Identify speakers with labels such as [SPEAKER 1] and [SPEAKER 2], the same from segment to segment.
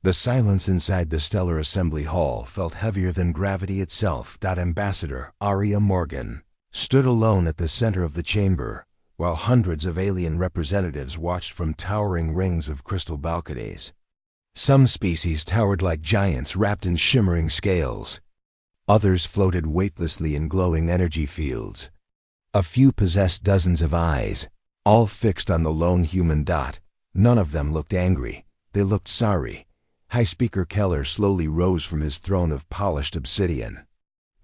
[SPEAKER 1] The silence inside the stellar assembly hall felt heavier than gravity itself. Ambassador Arya Morgan stood alone at the center of the chamber, while hundreds of alien representatives watched from towering rings of crystal balconies. Some species towered like giants wrapped in shimmering scales. Others floated weightlessly in glowing energy fields. A few possessed dozens of eyes, all fixed on the lone human dot. None of them looked angry. They looked sorry. High Speaker Keller slowly rose from his throne of polished obsidian.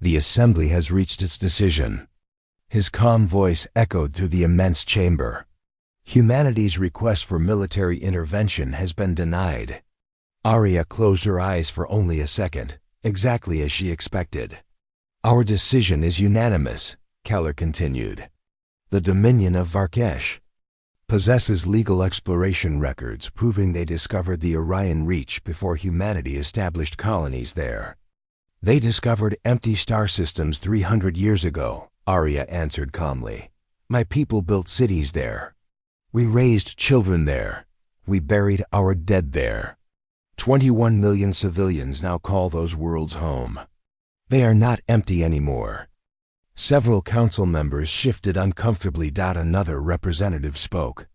[SPEAKER 1] The assembly has reached its decision. His calm voice echoed through the immense chamber. Humanity's request for military intervention has been denied. Arya closed her eyes for only a second, exactly as she expected. Our decision is unanimous, Keller continued. The Dominion of Varkesh possesses legal exploration records proving they discovered the Orion Reach before humanity established colonies there. They discovered empty star systems 300 years ago, Arya answered calmly. My people built cities there. We raised children there. We buried our dead there. 21 million civilians now call those worlds home. They are not empty anymore. Several council members shifted uncomfortably. Another representative spoke.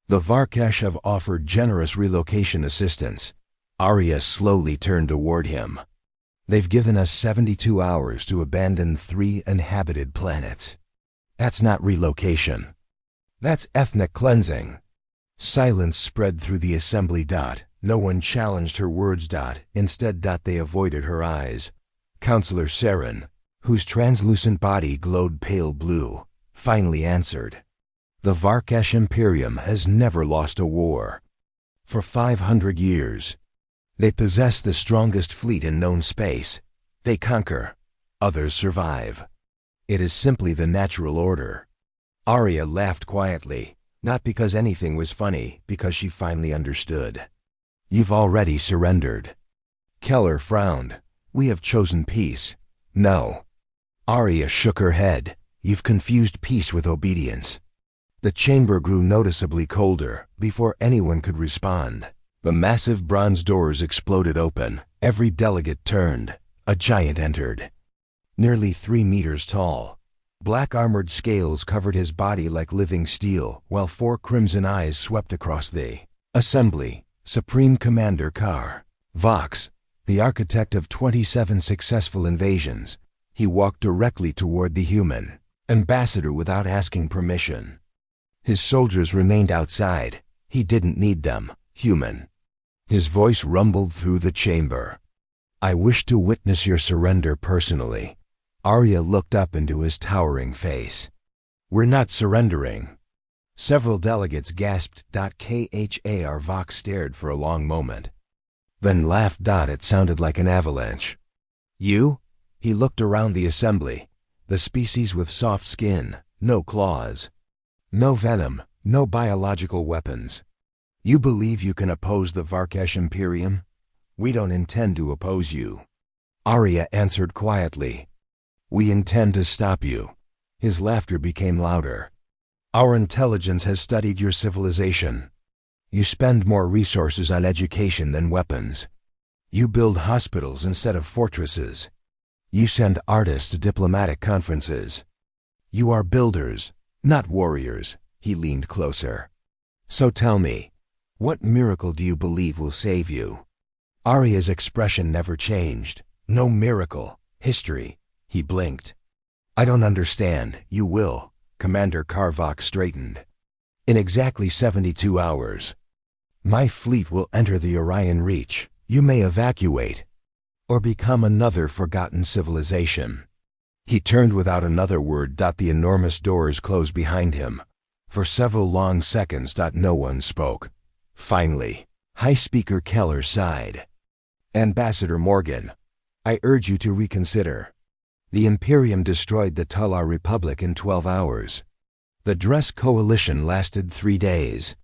[SPEAKER 1] The Varkesh have offered generous relocation assistance. Arya slowly turned toward him. They've given us 72 hours to abandon 3 inhabited planets. That's not relocation. That's ethnic cleansing. Silence spread through the assembly. No one challenged her words. Instead, they avoided her eyes. Counselor Saren, whose translucent body glowed pale blue, finally answered. The Varkesh Imperium has never lost a war. For 500 years. They possess the strongest fleet in known space. They conquer. Others survive. It is simply the natural order. Arya laughed quietly, not because anything was funny, because she finally understood. You've already surrendered. Keller frowned. We have chosen peace. No. Arya shook her head. You've confused peace with obedience. The chamber grew noticeably colder before anyone could respond. The massive bronze doors exploded open. Every delegate turned. A giant entered. Nearly 3 meters tall. Black armored scales covered his body like living steel, while 4 crimson eyes swept across the assembly. Supreme Commander Kar Vox, the architect of 27 successful invasions. He walked directly toward the human ambassador without asking permission. His soldiers remained outside. He didn't need them. Human. His voice rumbled through the chamber. I wish to witness your surrender personally. Arya looked up into his towering face. We're not surrendering. Several delegates gasped. Khar Vox stared for a long moment. Then laughed. It sounded like an avalanche. You? He looked around the assembly. The species with soft skin, no claws. No venom, no biological weapons. You believe you can oppose the Varkesh Imperium? We don't intend to oppose you. Arya answered quietly. We intend to stop you. His laughter became louder. Our intelligence has studied your civilization. You spend more resources on education than weapons. You build hospitals instead of fortresses. You send artists to diplomatic conferences. You are builders, not warriors. He leaned closer. So tell me, what miracle do you believe will save you? Arya's expression never changed. No miracle. History. He blinked. I don't understand. You will. Commander Kar Vox straightened. In exactly 72 hours. My fleet will enter the Orion Reach. You may evacuate. Or become another forgotten civilization. He turned without another word. The enormous doors closed behind him. For several long seconds. No one spoke. Finally, High Speaker Keller sighed. Ambassador Morgan, I urge you to reconsider. The Imperium destroyed the Tala Republic in 12 hours. The Dress Coalition lasted 3 days.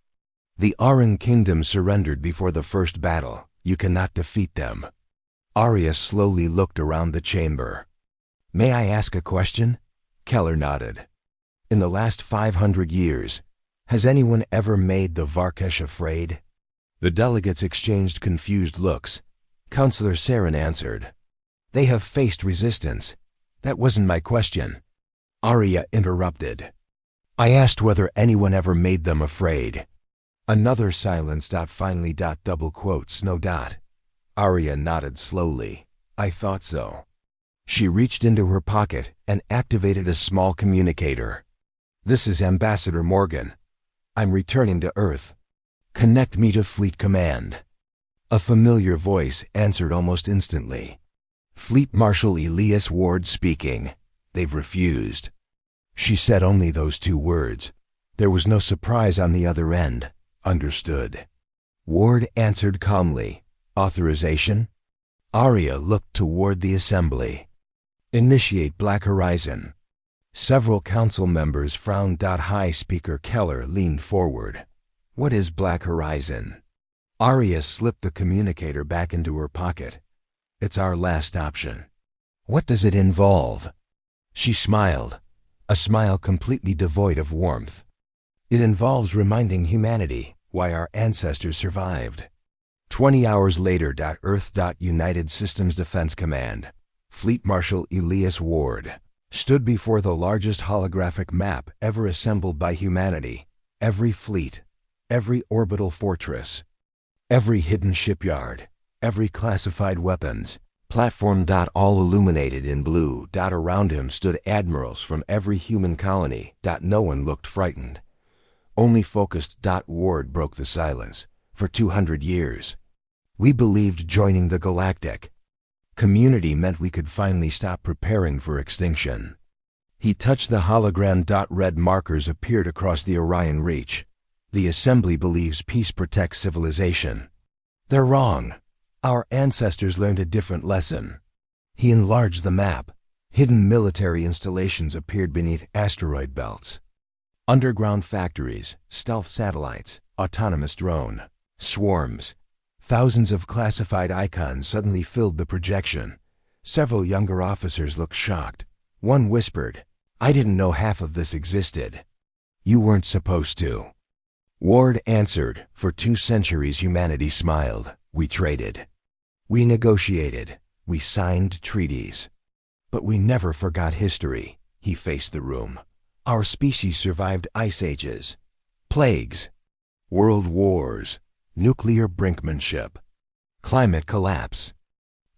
[SPEAKER 1] The Aran Kingdom surrendered before the first battle. You cannot defeat them. Arya slowly looked around the chamber. May I ask a question? Keller nodded. In the last 500 years, has anyone ever made the Varkesh afraid? The delegates exchanged confused looks. Counselor Saren answered, "They have faced resistance. That wasn't my question." Arya interrupted. "I asked whether anyone ever made them afraid." Another silence. Finally. Double quotes. No. Arya nodded slowly. "I thought so." She reached into her pocket and activated a small communicator. "This is Ambassador Morgan. I'm returning to Earth. Connect me to Fleet Command." A familiar voice answered almost instantly. "Fleet Marshal Elias Ward speaking. They've refused." She said only those two words. There was no surprise on the other end. Understood. Ward answered calmly. "Authorization?" Arya looked toward the assembly. "Initiate Black Horizon." Several council members frowned. High Speaker Keller leaned forward. "What is Black Horizon?" Arya slipped the communicator back into her pocket. "It's our last option." "What does it involve?" She smiled, a smile completely devoid of warmth. "It involves reminding humanity why our ancestors survived." 20 hours later. Earth. United Systems Defense Command. Fleet Marshal Elias Ward stood before the largest holographic map ever assembled by humanity. Every fleet, every orbital fortress, every hidden shipyard, every classified weapons platform. All illuminated in blue. Around him stood admirals from every human colony. No one looked frightened, only focused. Ward broke the silence. "For 200 years, we believed joining the Galactic Community meant we could finally stop preparing for extinction." He touched the hologram. Red markers appeared across the Orion Reach. "The Assembly believes peace protects civilization." "They're wrong. Our ancestors learned a different lesson." He enlarged the map. Hidden military installations appeared beneath asteroid belts. Underground factories, stealth satellites, autonomous drone swarms. Thousands of classified icons suddenly filled the projection. Several younger officers looked shocked. One whispered, "I didn't know half of this existed." "You weren't supposed to." Ward answered, "For 2 centuries humanity smiled. We traded. We negotiated. We signed treaties. But we never forgot history." He faced the room. "Our species survived ice ages, plagues, world wars, nuclear brinkmanship, climate collapse,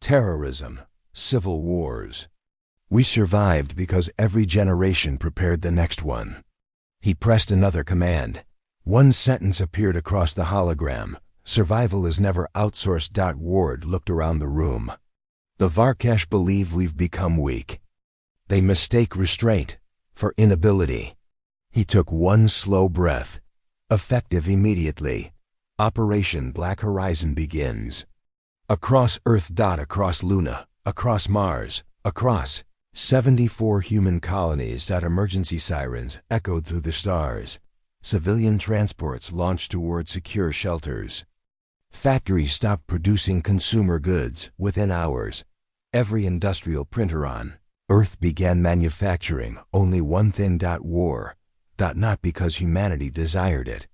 [SPEAKER 1] terrorism, civil wars. We survived because every generation prepared the next one." He pressed another command. One sentence appeared across the hologram. "Survival is never outsourced." Ward looked around the room. "The Varkesh believe we've become weak. They mistake restraint for inability." He took one slow breath. "Effective immediately. Operation Black Horizon begins. Across Earth. Across Luna, across Mars, across 74 human colonies. Emergency sirens echoed through the stars. Civilian transports launched toward secure shelters. Factories stopped producing consumer goods within hours. Every industrial printer on Earth began manufacturing only one thing. War. Not because humanity desired it,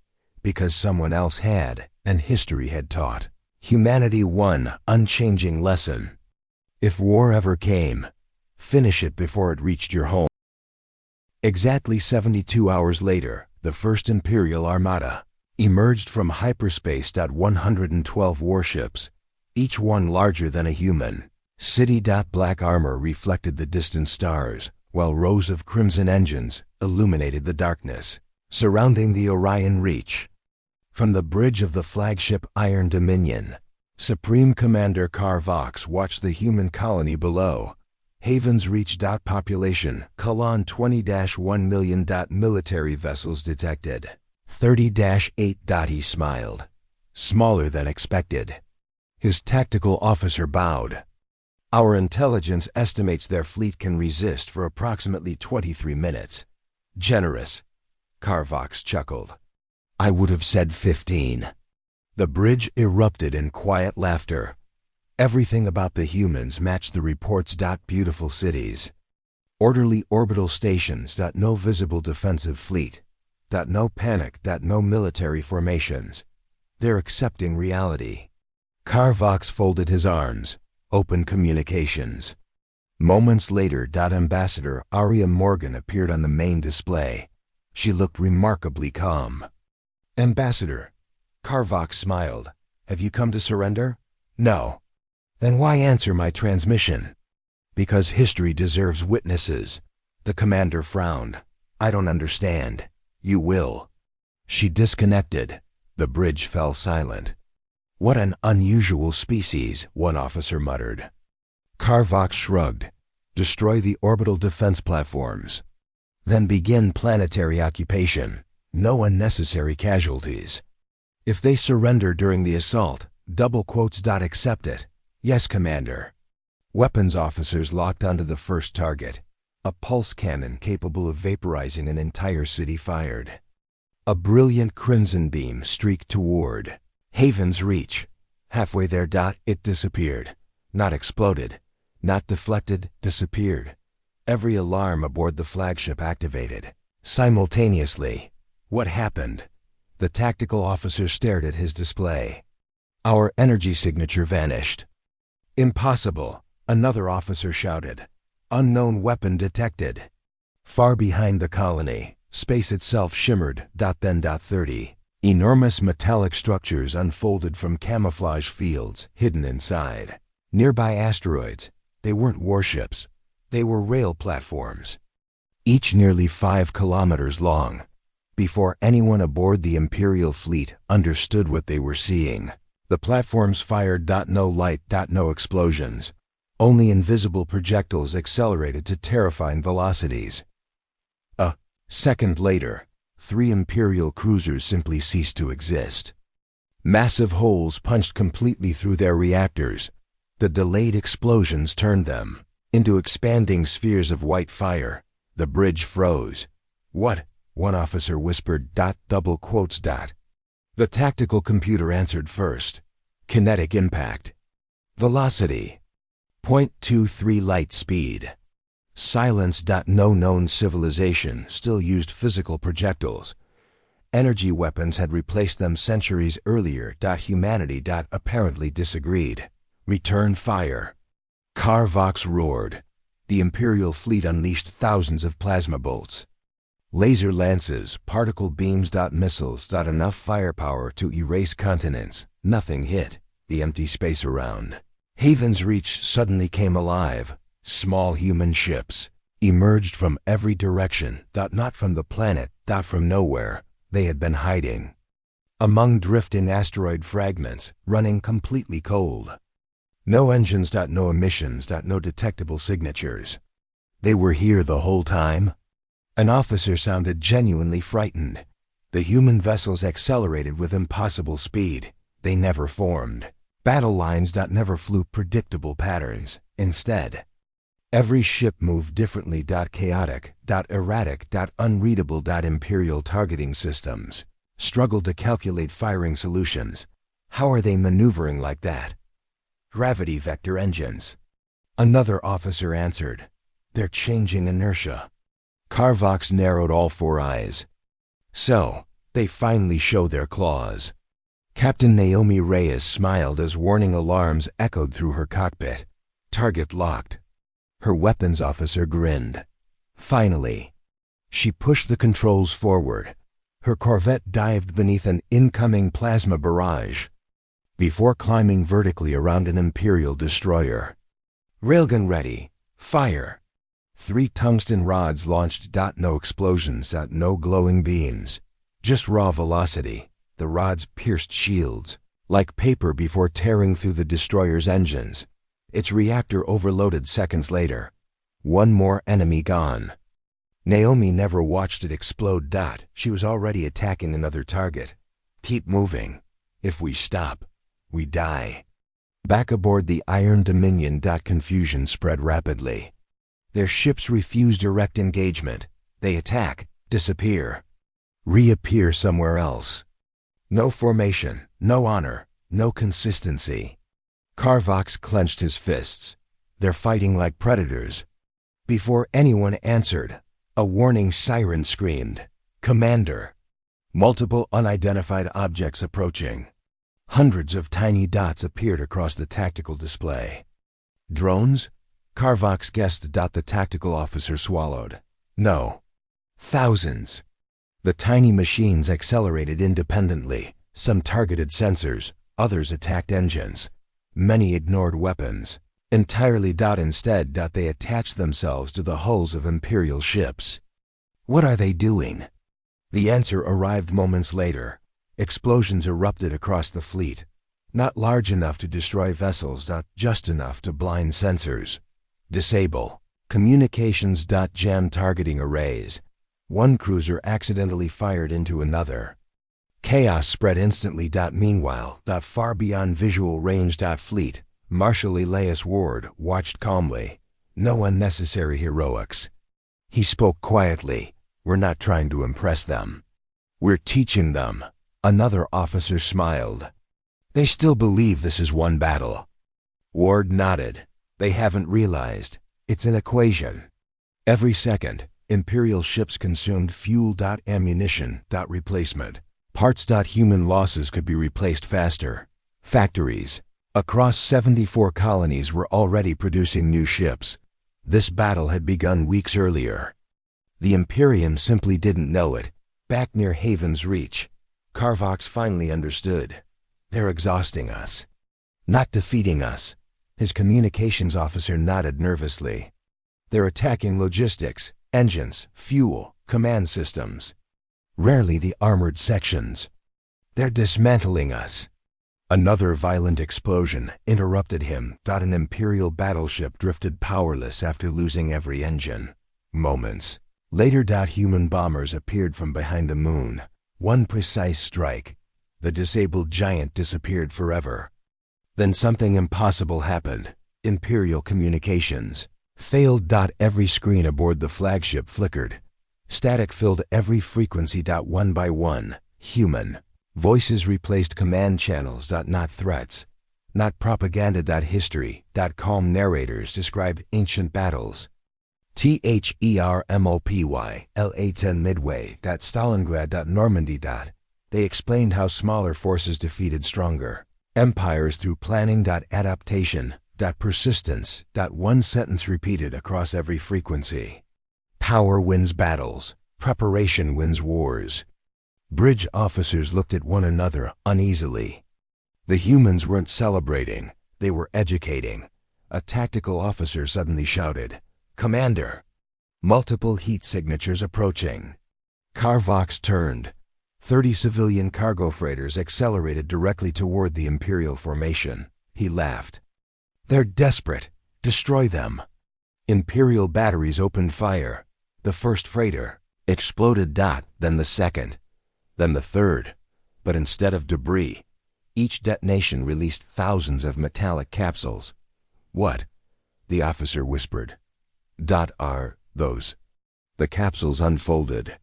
[SPEAKER 1] because someone else had, and history had taught humanity one unchanging lesson. If war ever came, finish it before it reached your home. Exactly 72 hours later, the first Imperial Armada emerged from hyperspace. 112 warships, each one larger than a human city. Black armor reflected the distant stars, while rows of crimson engines illuminated the darkness surrounding the Orion Reach. From the bridge of the flagship Iron Dominion, Supreme Commander Carvox watched the human colony below. Havens Reach. Population, colon 20-1 million. Military vessels detected, 30-8. He smiled. Smaller than expected. His tactical officer bowed. "Our intelligence estimates their fleet can resist for approximately 23 minutes. Generous." Carvox chuckled. "I would have said 15. The bridge erupted in quiet laughter. Everything about the humans matched the reports. Beautiful cities, orderly orbital stations. No visible defensive fleet. No panic. No military formations. They're accepting reality. Carvox folded his arms. Open communications. Moments later, Ambassador Aria Morgan appeared on the main display. She looked remarkably calm. Ambassador, Carvox smiled. Have you come to surrender? No. Then why answer my transmission? Because history deserves witnesses. The commander frowned. I don't understand. You will. She disconnected. The bridge fell silent. What an unusual species, one officer muttered. Carvox shrugged. Destroy the orbital defense platforms. Then begin planetary occupation. No unnecessary casualties. If they surrender during the assault, accept it. Yes, Commander. Weapons officers locked onto the first target. A pulse cannon capable of vaporizing an entire city fired. A brilliant crimson beam streaked toward Haven's Reach. Halfway there, it disappeared. Not exploded. Not deflected, disappeared. Every alarm aboard the flagship activated. Simultaneously. What happened? The tactical officer stared at his display. Our energy signature vanished. Impossible, another officer shouted. Unknown weapon detected. Far behind the colony, space itself shimmered. Then 30. Enormous metallic structures unfolded from camouflage fields hidden inside. Nearby asteroids. They weren't warships. They were rail platforms. Each nearly 5 kilometers long. Before anyone aboard the Imperial fleet understood what they were seeing, the platforms fired. No light. No explosions. Only invisible projectiles accelerated to terrifying velocities. A second later, 3 Imperial cruisers simply ceased to exist. Massive holes punched completely through their reactors. The delayed explosions turned them into expanding spheres of white fire. The bridge froze. What? One officer whispered. The tactical computer answered first. Kinetic impact. Velocity. 0.23 light speed. Silence. No known civilization still used physical projectiles. Energy weapons had replaced them centuries earlier. Humanity apparently disagreed. Return fire. Carvox roared. The Imperial fleet unleashed thousands of plasma bolts. Laser lances, particle beams. Missiles. Enough firepower to erase continents. Nothing hit the empty space around. Haven's Reach suddenly came alive. Small human ships emerged from every direction. Not from the planet. From nowhere. They had been hiding among drifting asteroid fragments, running completely cold. No engines. No emissions. No detectable signatures. They were here the whole time. An officer sounded genuinely frightened. The human vessels accelerated with impossible speed. They never formed battle lines. Never flew predictable patterns. Instead, every ship moved differently. Chaotic. Erratic. Unreadable. Imperial targeting systems struggled to calculate firing solutions. How are they maneuvering like that? Gravity vector engines. Another officer answered. They're changing inertia. Carvox narrowed all 4 eyes. So, they finally show their claws. Captain Naomi Reyes smiled as warning alarms echoed through her cockpit. Target locked. Her weapons officer grinned. Finally. She pushed the controls forward. Her corvette dived beneath an incoming plasma barrage before climbing vertically around an Imperial destroyer. Railgun ready. Fire. 3 tungsten rods launched. No explosions. No glowing beams. Just raw velocity. The rods pierced shields, like paper before tearing through the destroyer's engines. Its reactor overloaded seconds later. One more enemy gone. Naomi never watched it explode. She was already attacking another target. Keep moving. If we stop, we die. Back aboard the Iron Dominion. Confusion spread rapidly. Their ships refuse direct engagement. They attack, disappear, reappear somewhere else. No formation, no honor, no consistency. Carvox clenched his fists. They're fighting like predators. Before anyone answered, a warning siren screamed. Commander! Multiple unidentified objects approaching. Hundreds of tiny dots appeared across the tactical display. Drones? Carvox guessed. The tactical officer swallowed. No. Thousands. The tiny machines accelerated independently. Some targeted sensors, others attacked engines. Many ignored weapons. Entirely. Instead, they attached themselves to the hulls of Imperial ships. What are they doing? The answer arrived moments later. Explosions erupted across the fleet. Not large enough to destroy vessels, just enough to blind sensors. Disable. Communications. Jam targeting arrays. One cruiser accidentally fired into another. Chaos spread instantly. Meanwhile, far beyond visual range. Fleet. Marshal Elias Ward watched calmly. No unnecessary heroics. He spoke quietly. We're not trying to impress them. We're teaching them. Another officer smiled. They still believe this is one battle. Ward nodded. They haven't realized. It's an equation. Every second, Imperial ships consumed fuel. Ammunition. Replacement. Parts. Human losses could be replaced faster. Factories. Across 74 colonies were already producing new ships. This battle had begun weeks earlier. The Imperium simply didn't know it. Back near Haven's Reach, Carvox finally understood. They're exhausting us. Not defeating us. His communications officer nodded nervously. They're attacking logistics, engines, fuel, command systems. Rarely the armored sections. They're dismantling us. Another violent explosion interrupted him. An Imperial battleship drifted powerless after losing every engine. Moments later, human bombers appeared from behind the moon. One precise strike. The disabled giant disappeared forever. Then something impossible happened. Imperial communications failed. Every screen aboard the flagship flickered. Static filled every frequency. One by one, human voices replaced command channels. Not threats, not propaganda. History. Calm narrators described ancient battles. Thermopy, La-10 Midway. Stalingrad. Normandy. They explained how smaller forces defeated stronger empires through planning. Adaptation. Persistence. One sentence repeated across every frequency. Power wins battles. Preparation wins wars. Bridge officers looked at one another uneasily. The humans weren't celebrating. They were educating. A tactical officer suddenly shouted, "Commander!" Multiple heat signatures approaching. Carvox turned. 30 civilian cargo freighters accelerated directly toward the Imperial formation. He laughed. "They're desperate. Destroy them." Imperial batteries opened fire. The first freighter exploded. Then the second. Then the third. But instead of debris, each detonation released thousands of metallic capsules. "What?" the officer whispered. "Are those?" The capsules unfolded.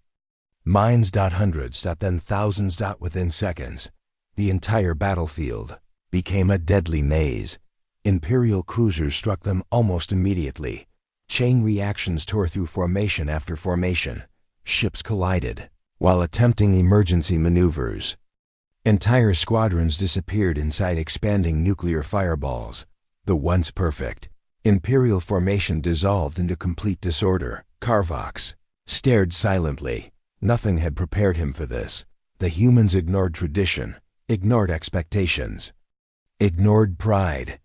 [SPEAKER 1] Mines. Hundreds. Then thousands. Within seconds, the entire battlefield became a deadly maze. Imperial cruisers struck them almost immediately. Chain reactions tore through formation after formation. Ships collided while attempting emergency maneuvers. Entire squadrons disappeared inside expanding nuclear fireballs. The once perfect Imperial formation dissolved into complete disorder. Carvox stared silently. Nothing had prepared him for this. The humans ignored tradition, ignored expectations, ignored pride.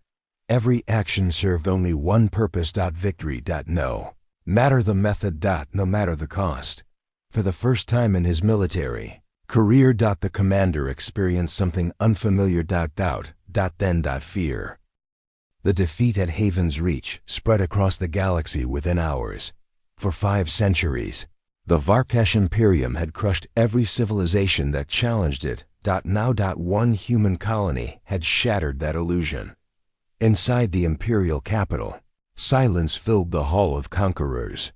[SPEAKER 1] Every action served only one purpose. Victory. No matter the method. No matter the cost. For the first time in his military career, the commander experienced something unfamiliar. Doubt. Then fear. The defeat at Haven's Reach spread across the galaxy within hours. For 5 centuries, the Varkesh Imperium had crushed every civilization that challenged it. Now, one human colony had shattered that illusion. Inside the Imperial capital, silence filled the Hall of Conquerors.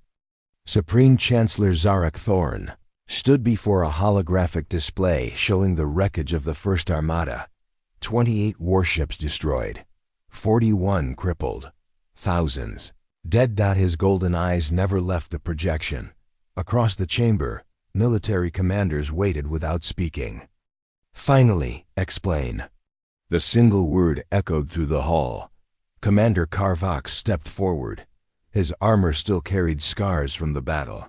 [SPEAKER 1] Supreme Chancellor Zarek Thorn stood before a holographic display showing the wreckage of the First Armada. 28 warships destroyed, 41 crippled, thousands dead. His golden eyes never left the projection. Across the chamber, military commanders waited without speaking. "Finally, explain." The single word echoed through the hall. Commander Karvox stepped forward. His armor still carried scars from the battle.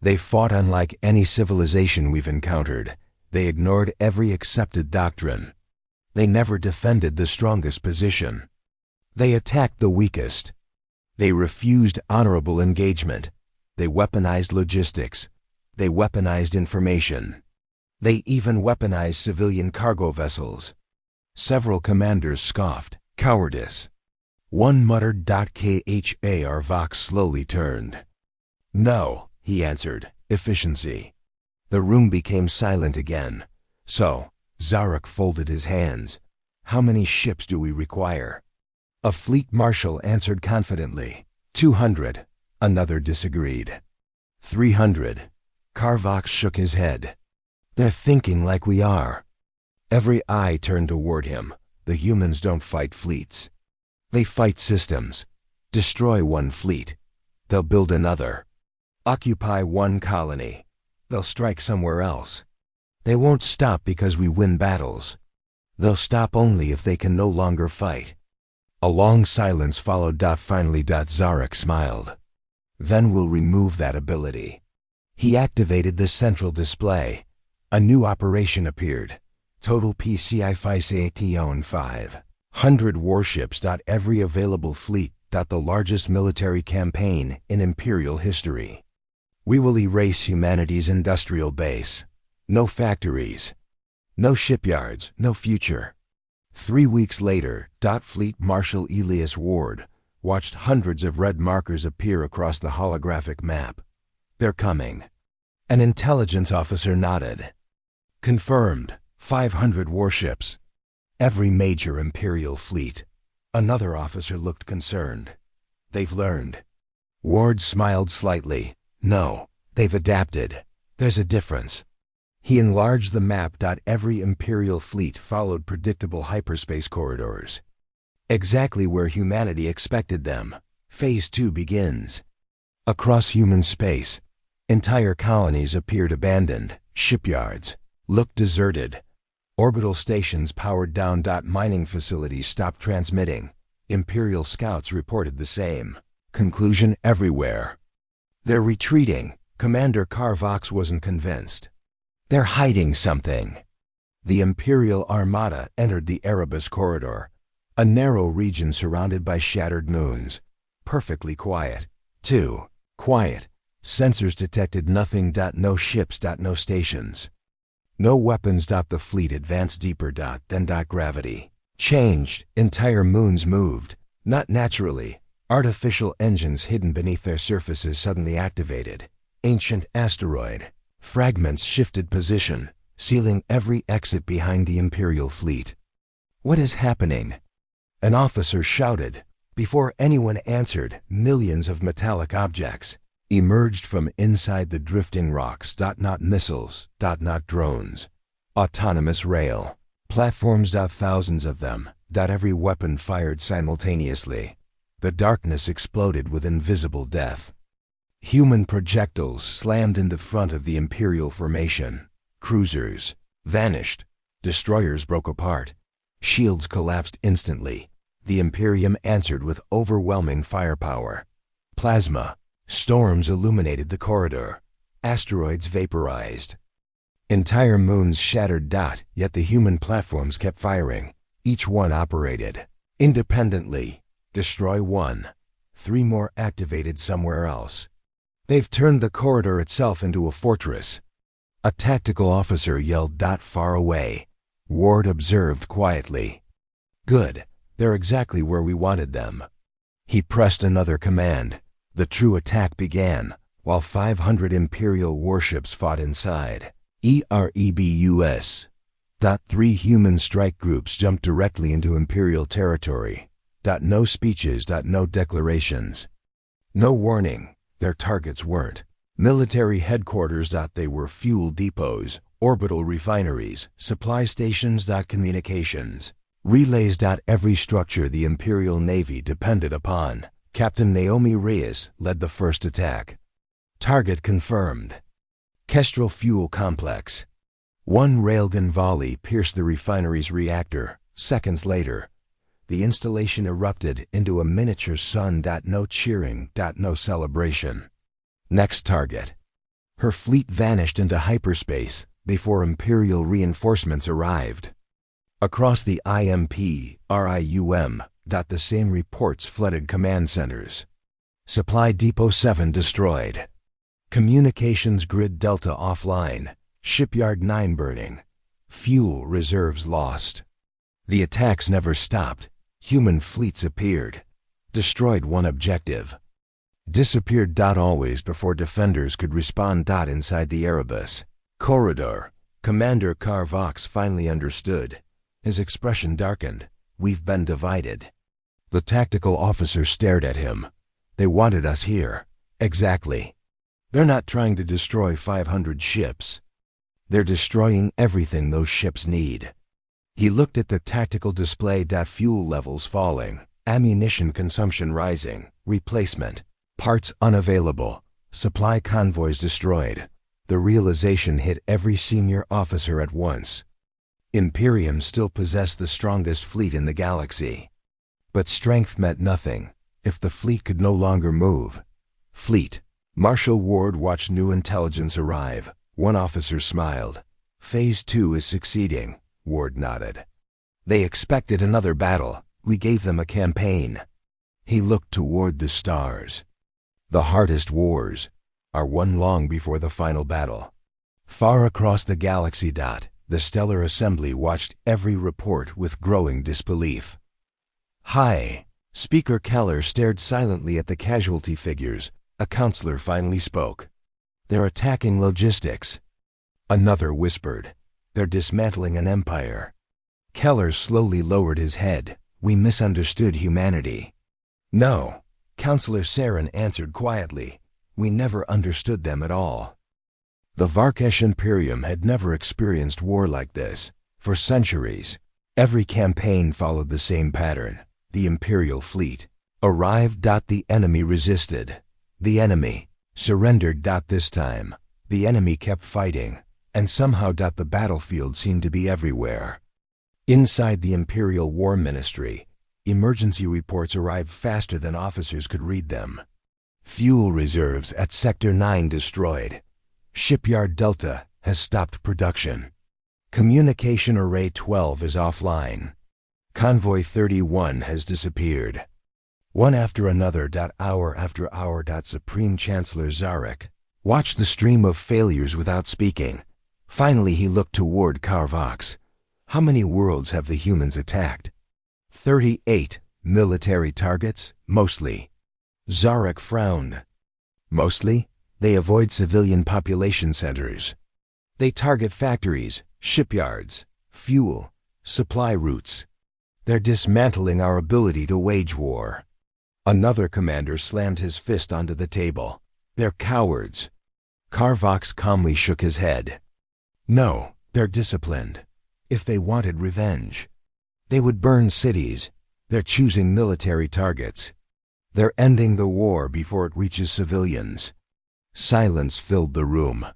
[SPEAKER 1] They fought unlike any civilization we've encountered. They ignored every accepted doctrine. They never defended the strongest position. They attacked the weakest. They refused honorable engagement. They weaponized logistics. They weaponized information. They even weaponized civilian cargo vessels. Several commanders scoffed. Cowardice. One muttered. KHAR Vox slowly turned. No, he answered. Efficiency. The room became silent again. So, Zarek folded his hands. How many ships do we require? A fleet marshal answered confidently. 200. Another disagreed. 300. Karvox shook his head. They're thinking like we are. Every eye turned toward him. The humans don't fight fleets. They fight systems. Destroy one fleet. They'll build another. Occupy one colony. They'll strike somewhere else. They won't stop because we win battles. They'll stop only if they can no longer fight. A long silence followed. Finally, Zarek smiled. Then we'll remove that ability. He activated the central display. A new operation appeared. Total PCI 500 warships. Every available fleet. The largest military campaign in Imperial history. We will erase humanity's industrial base. No factories. No shipyards. No future. 3 weeks later, Fleet Marshal Elias Ward watched hundreds of red markers appear across the holographic map. They're coming. An intelligence officer nodded. Confirmed. 500 warships. Every major Imperial fleet. Another officer looked concerned. They've learned. Ward smiled slightly. No, they've adapted. There's a difference. He enlarged the map. Every Imperial fleet followed predictable hyperspace corridors. Exactly where humanity expected them. Phase 2 begins. Across human space, entire colonies appeared abandoned. Shipyards looked deserted. Orbital stations powered down. Mining facilities stopped transmitting. Imperial scouts reported the same. Conclusion: everywhere. They're retreating. Commander Karvox wasn't convinced. They're hiding something. The Imperial Armada entered the Erebus corridor, a narrow region surrounded by shattered moons. Perfectly quiet. Too quiet. Sensors detected nothing. No ships. No stations. No weapons. The fleet advanced deeper. Then gravity changed. Entire moons moved. Not naturally. Artificial engines hidden beneath their surfaces suddenly activated. Ancient asteroid fragments shifted position, sealing every exit behind the Imperial fleet. What is happening? An officer shouted. Before anyone answered, millions of metallic objects emerged from inside the drifting rocks. Not missiles. Not drones. Autonomous rail platforms. Thousands of them. Every weapon fired simultaneously. The darkness exploded with invisible death. Human projectiles slammed into front of the Imperial formation. Cruisers vanished. Destroyers broke apart. Shields collapsed instantly. The Imperium answered with overwhelming firepower. Plasma storms illuminated the corridor. Asteroids vaporized. Entire moons shattered. Yet the human platforms kept firing. Each one operated independently. Destroy one. 3 more activated somewhere else. They've turned the corridor itself into a fortress. A tactical officer yelled. Far away. Ward observed quietly. Good. They're exactly where we wanted them. He pressed another command. The true attack began, while 500 Imperial warships fought inside. EREBUS. 3 human strike groups jumped directly into Imperial territory. No speeches. No declarations. No warning. Their targets weren't military headquarters. They were fuel depots, orbital refineries, supply stations. Communications relays. Every structure the Imperial Navy depended upon. Captain Naomi Reyes led the first attack. Target confirmed. Kestrel Fuel Complex. One railgun volley pierced the refinery's reactor, Seconds later, the installation erupted into a miniature sun. No cheering. No celebration. Next target. Her fleet vanished into hyperspace before Imperial reinforcements arrived. Across the IMP-RIUM. The same reports flooded command centers. Supply Depot 7 destroyed. Communications Grid Delta offline. Shipyard 9 burning. Fuel reserves lost. The attacks never stopped. Human fleets appeared. Destroyed one objective. Disappeared. Always before defenders could respond. Inside the Erebus corridor, Commander Carvox finally understood. His expression darkened. We've been divided. The tactical officer stared at him. They wanted us here. Exactly. They're not trying to destroy 500 ships. They're destroying everything those ships need. He looked at the tactical display. Fuel levels falling. Ammunition consumption rising. Replacement. Parts unavailable. Supply convoys destroyed. The realization hit every senior officer at once. Imperium still possessed the strongest fleet in the galaxy. But strength meant nothing if the fleet could no longer move. Fleet. Marshal Ward watched new intelligence arrive. One officer smiled. Phase 2 is succeeding. Ward nodded. They expected another battle. We gave them a campaign. He looked toward the stars. The hardest wars are won long before the final battle. Far across the galaxy. The Stellar Assembly watched every report with growing disbelief. Hi. Speaker Keller stared silently at the casualty figures. A counselor finally spoke. They're attacking logistics. Another whispered. They're dismantling an empire. Keller slowly lowered his head. We misunderstood humanity. No. Counselor Saren answered quietly. We never understood them at all. The Varkesh Imperium had never experienced war like this. For centuries, every campaign followed the same pattern. The Imperial fleet arrived. The enemy resisted. The enemy surrendered. This time, the enemy kept fighting, and somehow the battlefield seemed to be everywhere. Inside the Imperial War Ministry, emergency reports arrived faster than officers could read them. Fuel reserves at Sector 9 destroyed. Shipyard Delta has stopped production. Communication Array 12 is offline. Convoy 31 has disappeared. One after another. Hour after hour. Supreme Chancellor Zarek watched the stream of failures without speaking. Finally he looked toward Carvox. How many worlds have the humans attacked? 38 military targets, mostly. Zarek frowned. Mostly, they avoid civilian population centers. They target factories, shipyards, fuel, supply routes. They're dismantling our ability to wage war. Another commander slammed his fist onto the table. They're cowards. Carvox calmly shook his head. No, they're disciplined. If they wanted revenge, they would burn cities. They're choosing military targets. They're ending the war before it reaches civilians. Silence filled the room.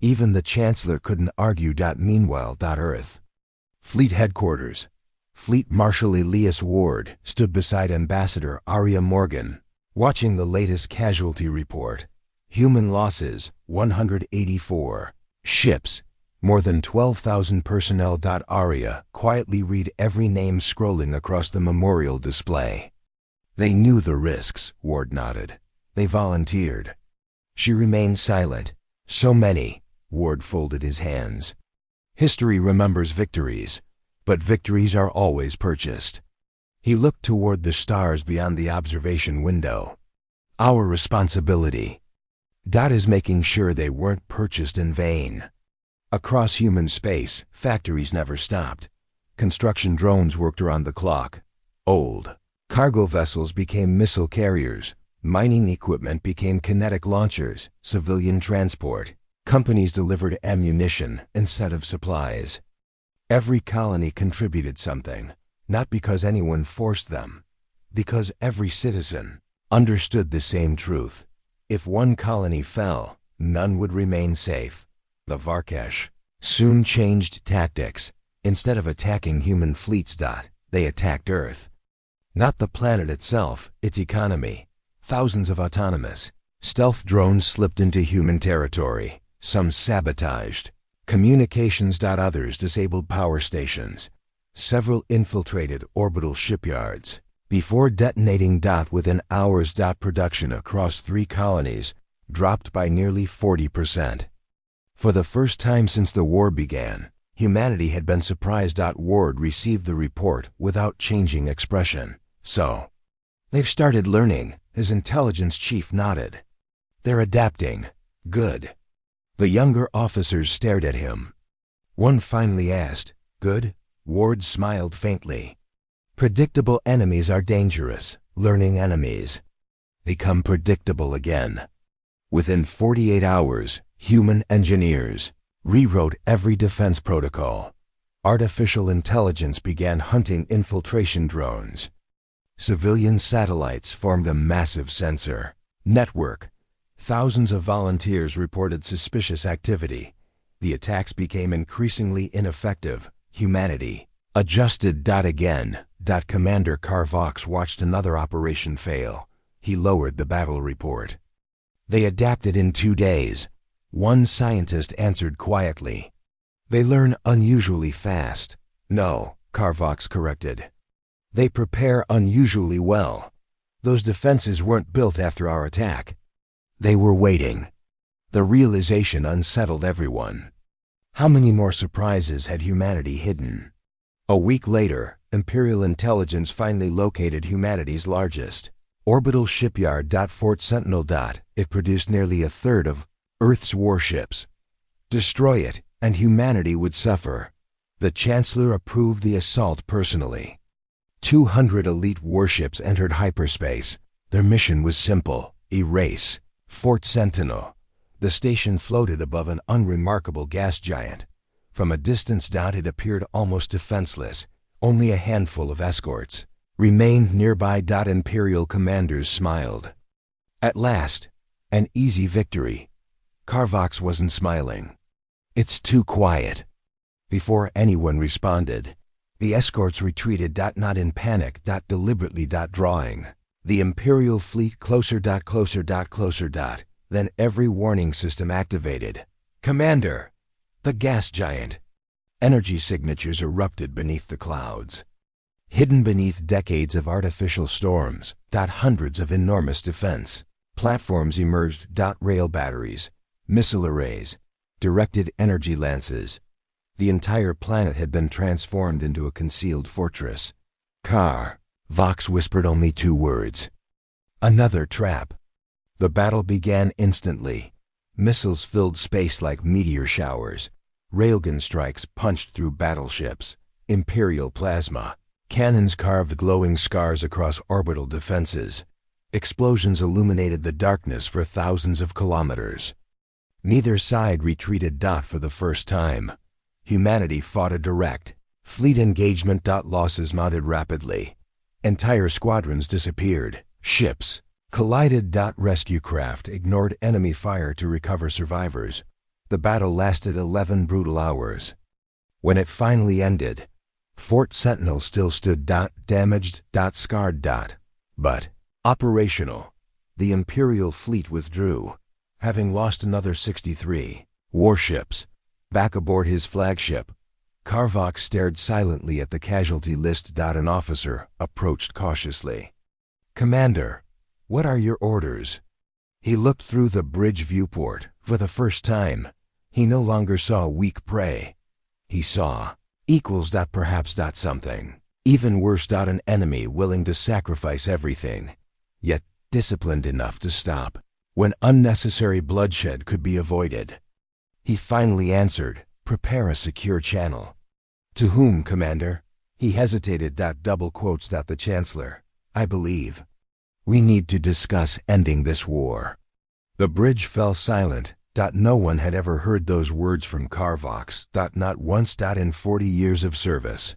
[SPEAKER 1] Even the Chancellor couldn't argue. Meanwhile, Earth. Fleet headquarters. Fleet Marshal Elias Ward stood beside Ambassador Aria Morgan, watching the latest casualty report. Human losses, 184. Ships, more than 12,000 personnel. Aria quietly read every name scrolling across the memorial display. They knew the risks, Ward nodded. They volunteered. She remained silent. So many. Ward folded his hands. History remembers victories, but victories are always purchased. He looked toward the stars beyond the observation window. Our responsibility. Is making sure they weren't purchased in vain. Across human space, factories never stopped. Construction drones worked around the clock. Old cargo vessels became missile carriers. Mining equipment became kinetic launchers. Civilian transport. Companies delivered ammunition instead of supplies. Every colony contributed something, not because anyone forced them, because every citizen understood the same truth. If one colony fell, none would remain safe. The Varkesh soon changed tactics. Instead of attacking human fleets, they attacked Earth. Not the planet itself, its economy. Thousands of autonomous stealth drones slipped into human territory, some sabotaged communications. Others disabled power stations. Several infiltrated orbital shipyards before detonating. Within hours, production across 3 colonies dropped by nearly 40%. For the first time since the war began, humanity had been surprised. Ward received the report without changing expression. So, they've started learning, his intelligence chief nodded. They're adapting. Good. The younger officers stared at him. One finally asked, "Good?" Ward smiled faintly. Predictable enemies are dangerous. Learning enemies become predictable again. Within 48 hours, human engineers rewrote every defense protocol. Artificial intelligence began hunting infiltration drones. Civilian satellites formed a massive sensor network. Thousands of volunteers reported suspicious activity. The attacks became increasingly ineffective. Humanity adjusted. Again. Commander Carvox watched another operation fail. He lowered the battle report. They adapted in 2 days. One scientist answered quietly. They learn unusually fast. No, Carvox corrected. They prepare unusually well. Those defenses weren't built after our attack. They were waiting. The realization unsettled everyone. How many more surprises had humanity hidden? A week later, Imperial intelligence finally located humanity's largest orbital shipyard. Fort Sentinel. It produced nearly a third of Earth's warships. Destroy it, and humanity would suffer. The Chancellor approved the assault personally. 200 elite warships entered hyperspace. Their mission was simple: erase Fort Sentinel. The station floated above an unremarkable gas giant. From a distance, it appeared almost defenseless. Only a handful of escorts remained nearby. Imperial commanders smiled. At last, an easy victory. Carvox wasn't smiling. It's too quiet. Before anyone responded, the escorts retreated. Not in panic. Deliberately. Drawing the Imperial fleet closer. Closer. Then every warning system activated. Commander! The gas giant! Energy signatures erupted beneath the clouds. Hidden beneath decades of artificial storms. Hundreds of enormous defense platforms emerged. Rail batteries, missile arrays, directed energy lances. The entire planet had been transformed into a concealed fortress. Vox whispered only 2 words. Another trap. The battle began instantly. Missiles filled space like meteor showers. Railgun strikes punched through battleships. Imperial plasma cannons carved glowing scars across orbital defenses. Explosions illuminated the darkness for thousands of kilometers. Neither side retreated. For the first time, humanity fought a direct fleet engagement. Losses mounted rapidly. Entire squadrons disappeared. Ships collided. Rescue craft ignored enemy fire to recover survivors. The battle lasted 11 brutal hours. When it finally ended, Fort Sentinel still stood. Damaged. Scarred. But operational. The Imperial fleet withdrew, having lost another 63 warships. Back aboard his flagship, Carvox stared silently at the casualty list. An officer approached cautiously. "Commander, what are your orders?" He looked through the bridge viewport. For the first time, he no longer saw weak prey. He saw equals. Perhaps. Something even worse. An enemy willing to sacrifice everything, yet disciplined enough to stop when unnecessary bloodshed could be avoided. He finally answered, "Prepare a secure channel." "To whom, Commander?" He hesitated. Double quotes. The Chancellor. "I believe we need to discuss ending this war." The bridge fell silent. No one had ever heard those words from Carvox. Not once. In 40 years of service.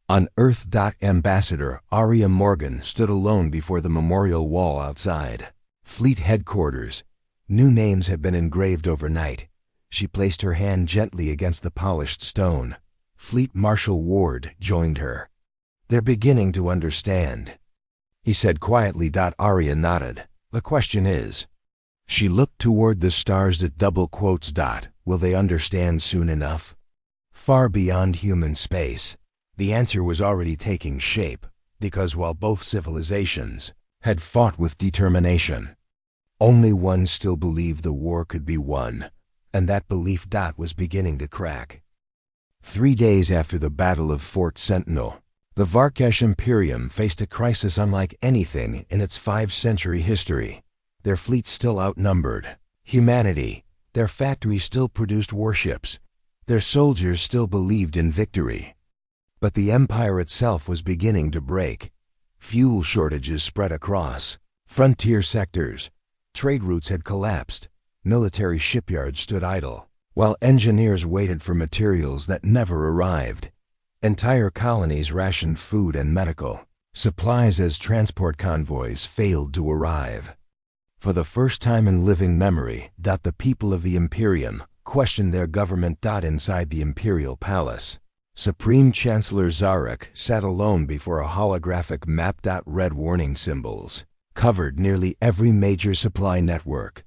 [SPEAKER 1] On Earth. Ambassador Aria Morgan stood alone before the memorial wall outside Fleet Headquarters. New names had been engraved overnight. She placed her hand gently against the polished stone. Fleet Marshal Ward joined her. "They're beginning to understand," he said quietly. Arya nodded. "The question is..." She looked toward the stars at double quotes. "Will they understand soon enough?" Far beyond human space, the answer was already taking shape, because while both civilizations had fought with determination, only one still believed the war could be won, and that belief was beginning to crack. 3 days after the Battle of Fort Sentinel, the Varkesh Imperium faced a crisis unlike anything in its 5-century history. Their fleet still outnumbered humanity, their factories still produced warships, their soldiers still believed in victory. But the empire itself was beginning to break. Fuel shortages spread across frontier sectors, trade routes had collapsed, military shipyards stood idle, while engineers waited for materials that never arrived. Entire colonies rationed food and medical supplies as transport convoys failed to arrive. For the first time in living memory, the people of the Imperium questioned their government. Inside the Imperial Palace, Supreme Chancellor Zarek sat alone before a holographic map. Red warning symbols covered nearly every major supply network.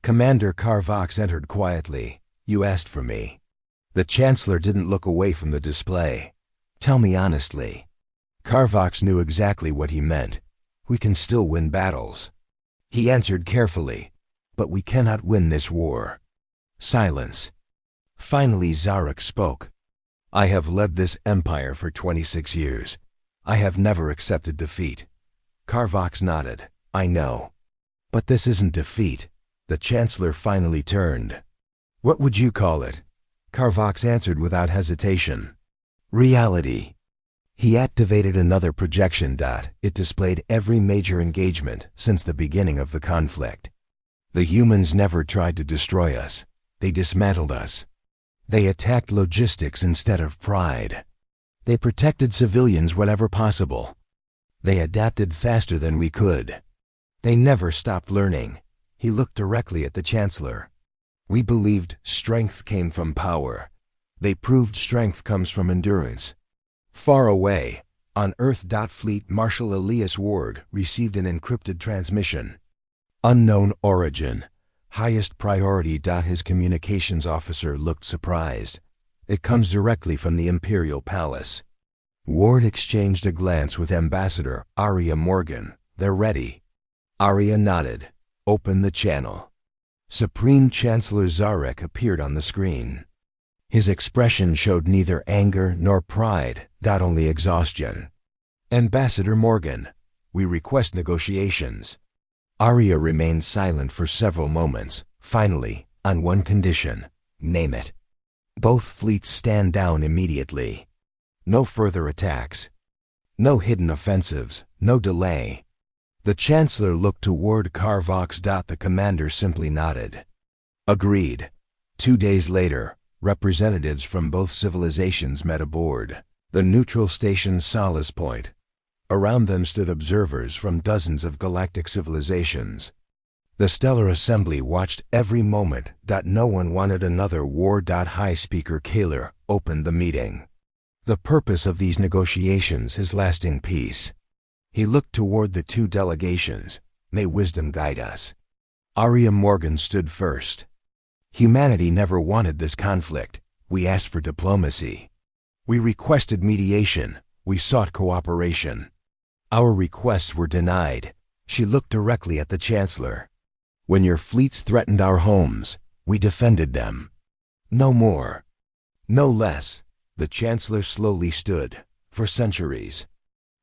[SPEAKER 1] Commander Carvox entered quietly. "You asked for me." The Chancellor didn't look away from the display. "Tell me honestly." Carvox knew exactly what he meant. "We can still win battles." He answered carefully, "But we cannot win this war." Silence. Finally Zarek spoke. "I have led this empire for 26 years. I have never accepted defeat." Carvox nodded. "I know. But this isn't defeat." The Chancellor finally turned. "What would you call it?" Carvox answered without hesitation. "Reality." He activated another projection. It displayed every major engagement since the beginning of the conflict. The humans never tried to destroy us. They dismantled us. They attacked logistics instead of pride. They protected civilians whenever possible. They adapted faster than we could. They never stopped learning. He looked directly at the Chancellor. "We believed strength came from power. They proved strength comes from endurance." Far away, on Earth. Fleet Marshal Elias Ward received an encrypted transmission. "Unknown origin. Highest priority." His communications officer looked surprised. "It comes directly from the Imperial Palace." Ward exchanged a glance with Ambassador Arya Morgan. "They're ready." Arya nodded. "Open the channel." Supreme Chancellor Zarek appeared on the screen. His expression showed neither anger nor pride, only exhaustion. "Ambassador Morgan, we request negotiations." Arya remained silent for several moments. Finally, "On one condition." "Name it." "Both fleets stand down immediately. No further attacks. No hidden offensives. No delay." The Chancellor looked toward Carvox. The commander simply nodded. "Agreed." 2 days later, representatives from both civilizations met aboard the neutral station Solace Point. Around them stood observers from dozens of galactic civilizations. The Stellar Assembly watched every moment. No one wanted another war. High Speaker Kaler opened the meeting. "The purpose of these negotiations is lasting peace." He looked toward the 2 delegations. "May wisdom guide us." Arya Morgan stood first. "Humanity never wanted this conflict. We asked for diplomacy. We requested mediation. We sought cooperation. Our requests were denied." She looked directly at the Chancellor. "When your fleets threatened our homes, we defended them. No more. No less." The Chancellor slowly stood. "For centuries,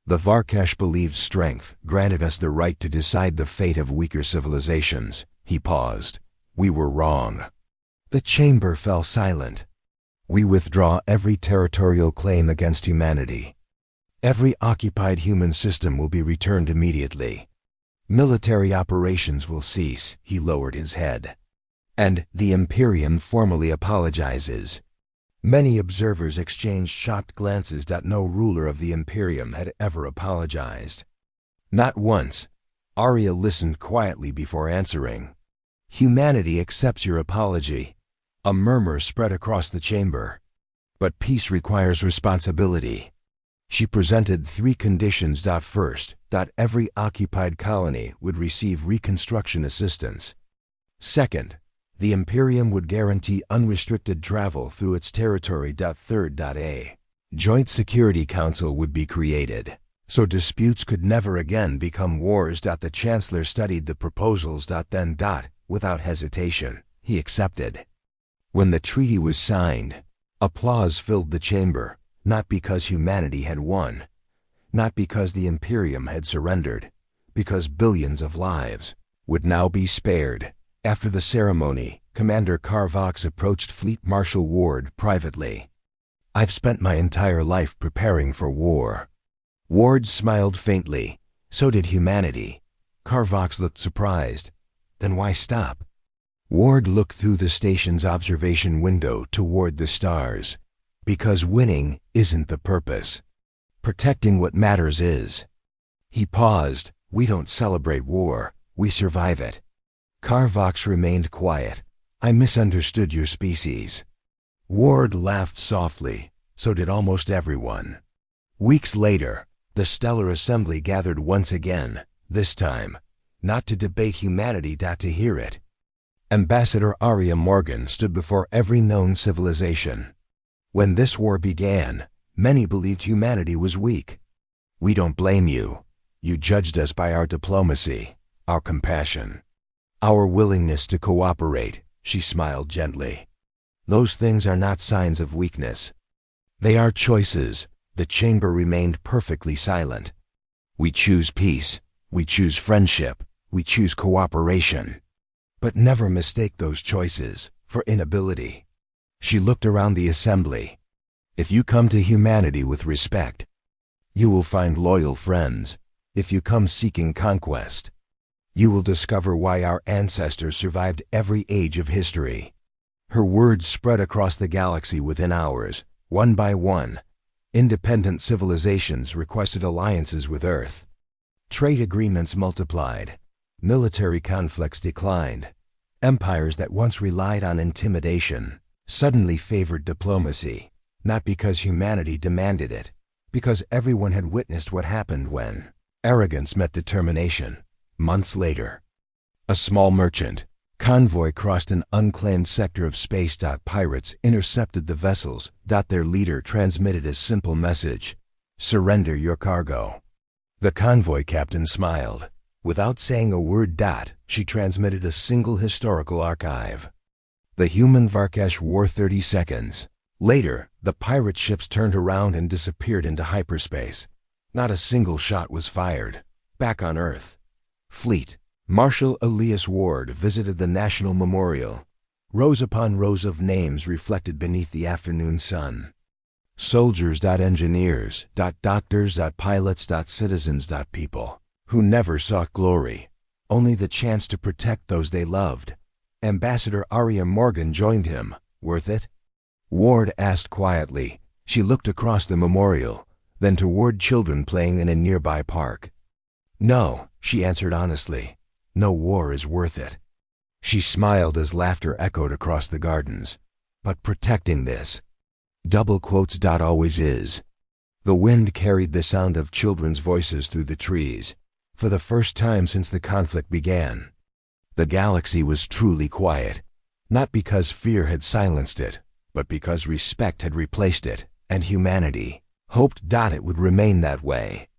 [SPEAKER 1] the Varkesh believed strength granted us the right to decide the fate of weaker civilizations." He paused. "We were wrong." The chamber fell silent. "We withdraw every territorial claim against humanity. Every occupied human system will be returned immediately. Military operations will cease." He lowered his head. "And the Imperium formally apologizes." Many observers exchanged shocked glances. No ruler of the Imperium had ever apologized. Not once. Arya listened quietly before answering. "Humanity accepts your apology." A murmur spread across the chamber. But peace requires responsibility. She presented 3 conditions. First, every occupied colony would receive reconstruction assistance. Second, the Imperium would guarantee unrestricted travel through its territory. Third, a Joint Security Council would be created, so disputes could never again become wars. The Chancellor studied the proposals. Then, without hesitation, he accepted. When the treaty was signed, applause filled the chamber, not because humanity had won, not because the Imperium had surrendered, because billions of lives would now be spared. After the ceremony, Commander Carvox approached Fleet Marshal Ward privately. "I've spent my entire life preparing for war." Ward smiled faintly. So did humanity. Carvox looked surprised. Then why stop? Ward looked through the station's observation window toward the stars. Because winning isn't the purpose. Protecting what matters is. He paused. "We don't celebrate war, we survive it." Carvox remained quiet. "I misunderstood your species." Ward laughed softly. So did almost everyone. Weeks later, the Stellar Assembly gathered once again, this time, not to debate humanity, to hear it. Ambassador Aria Morgan stood before every known civilization. When this war began, many believed humanity was weak. "We don't blame you. You judged us by our diplomacy, our compassion, our willingness to cooperate," she smiled gently. "Those things are not signs of weakness. They are choices." The chamber remained perfectly silent. "We choose peace, we choose friendship, we choose cooperation. But never mistake those choices for inability." She looked around the assembly. "If you come to humanity with respect, you will find loyal friends. If you come seeking conquest, you will discover why our ancestors survived every age of history." Her words spread across the galaxy within hours. One by one, independent civilizations requested alliances with Earth. Trade agreements multiplied. Military conflicts declined. Empires that once relied on intimidation suddenly favored diplomacy, not because humanity demanded it, because everyone had witnessed what happened when arrogance met determination. Months later, a small merchant convoy crossed an unclaimed sector of space. Pirates intercepted the vessels. Their leader transmitted a simple message: "Surrender your cargo." The convoy captain smiled. Without saying a word, she transmitted a single historical archive. The human Varkesh War 30 seconds. Later, the pirate ships turned around and disappeared into hyperspace. Not a single shot was fired. Back on Earth, Fleet Marshal Elias Ward visited the National Memorial. Rows upon rows of names reflected beneath the afternoon sun. Soldiers, engineers, doctors, pilots, citizens, people who never sought glory, only the chance to protect those they loved. Ambassador Aria Morgan joined him. "Worth it?" Ward asked quietly. She looked across the memorial, then toward children playing in a nearby park. "No," she answered honestly. "No war is worth it." She smiled as laughter echoed across the gardens. "But protecting this, double quotes, always is." The wind carried the sound of children's voices through the trees. For the first time since the conflict began, the galaxy was truly quiet, not because fear had silenced it, but because respect had replaced it, and humanity hoped it would remain that way.